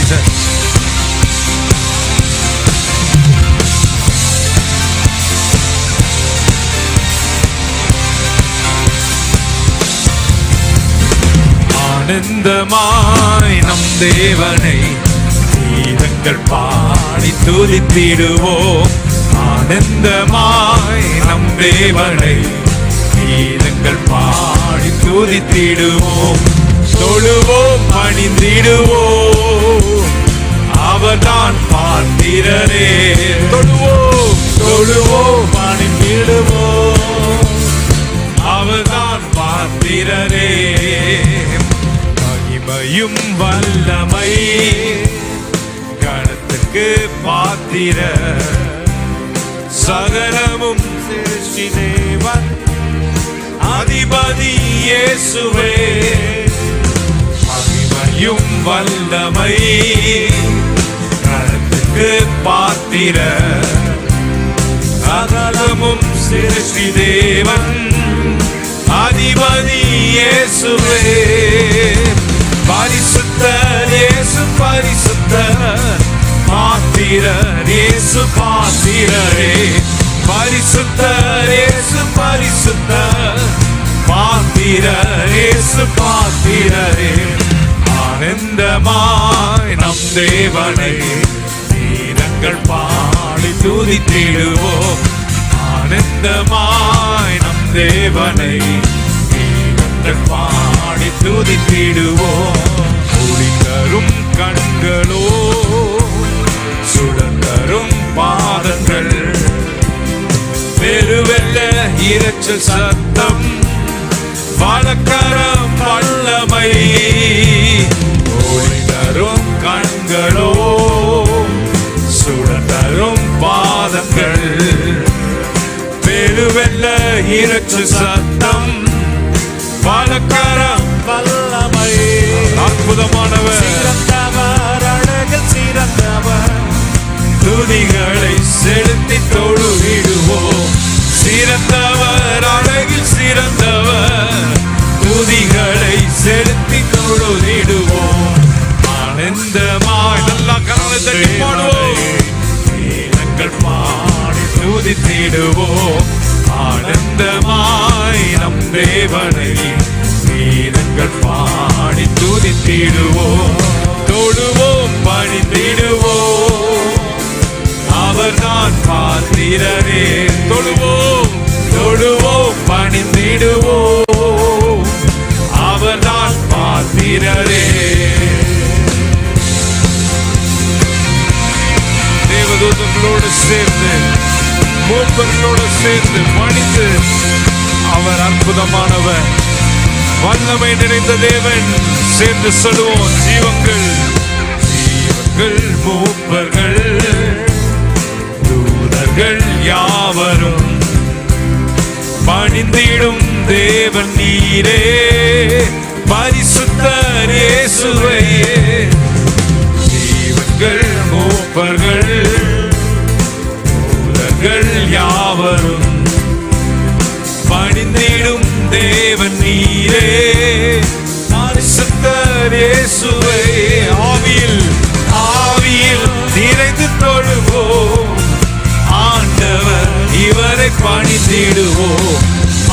Jesus. ஆனந்தமாய் நம் தேவனை கீதங்கள் பாடி துதித்திடுவோம். ஆனந்தமாய் நம் தேவனை கீதங்கள் பாடி துதித்திடுவோம். தொழுவோம் பணிந்திடுவோம், அவர்தான் பாத்திரரே. தொழுவோம் தொழுவோம் பணிந்திடுவோம், அவர்தான் பாத்திரரே. மகிமையும் வல்லமை கணத்துக்கு பாத்திர, சகலமும் சிருஷ்டி தேவன் அதிபதி இயேசுவே. மகிமையும் வல்லமை கணத்துக்கு பாத்திர, சகலமும் சிருஷ்டி தேவன் அதிபதி இயேசுவே. பரிசுத்தர் இயேசு பரிசுத்தர், பாத்திரர் இயேசு பாத்திரரே. பரிசுத்தர் இயேசு பரிசுத்தர், பாத்திரர் இயேசு பாத்திரரே. ஆனந்தமாய் நம் தேவனை கீதங்கள் பாடி துதித்திடுவோம். ஆனந்தமாய் நம் தேவனை கீதங்கள் பாடி துதித்திடுவோம். ஒளி தரும் கண்களோ, சுடர்தரும் பாதங்கள், பெருவெல்ல இரைச்சல் சத்தம், வழக்கரம் வல்லமை. ஒளி தரும் கண்களோ, சுடர்தரும் பாதங்கள், பெருவெல்ல இரைச்சல் சத்தம், வழக்கரம் வல்லமை. அற்புதமானவர், சிறந்தவர், அழகில் சிறந்தவர், துதிகளை செலுத்தி தொழுவிடுவோம். சிறந்தவர், அழகில் சிறந்தவர், துதிகளை செலுத்தி தொழுவிடுவோம். ஆனந்தமாய் நல்லா கரங்களை பாடுவோம், கீதங்கள் பாடி துதித்திடுவோம். ஆனந்தமாய் நம் தேவனை கீதங்கள் பாடி துதித்திடுவோம். தொழுவோம் பணிந்திடுவோம், அவர்தான் பாத்திரரே. தொழுவோம் தொழுவோம் பணிந்திடுவோம், அவர்தான் பாத்திரரே. தேவதூதர்களோடு சேர்ந்து மூப்பர்களோடு சேர்ந்து பணிந்து, அவர் அற்புதமானவர், வல்லமை நிறைந்த தேவன். சேர்ந்து சொல்லுவோம், ஜீவங்கள் ஜீவங்கள் மூப்பர்கள் தூதர்கள் யாவரும் பணிந்திடும் தேவன் நீரே. பரிசுத்தர் இயேசுவையே. ஜீவங்கள் மூப்பர்கள் தூதர்கள் யாவரும் பணிந்திடும் தேவன் நீரே. பரிசுத்தர் இயேசுவே. ஆவியில் ஆவியில் நிறைந்து தொழுவோம், ஆண்டவர் இவரை பணிந்திடுவோம்.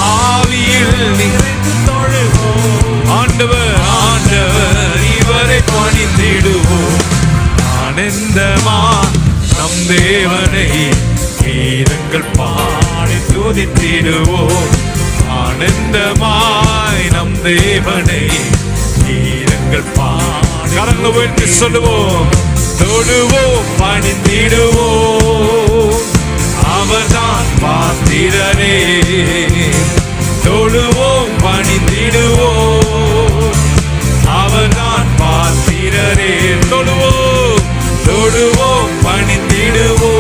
ஆவியில் நிறைந்து தொழுவோம், ஆண்டவர் ஆண்டவர் இவரை பணிந்திடுவோம். ஆனந்தமா நம் தேவனை கீதங்கள் பாடி துதித்திடுவோம். ஆனந்தமாய் நம் தேவனை கீதங்கள் பாடி கரங்களை உயர்த்தி சொல்லுவோம். தொழுவோம் பணிந்திடுவோம், அவர்தான் பாத்திரரே. தொழுவோம் பணிந்திடுவோம், அவர்தான் பாத்திரரே. தொழுவோம் தொழுவோம் பணிந்திடுவோம்,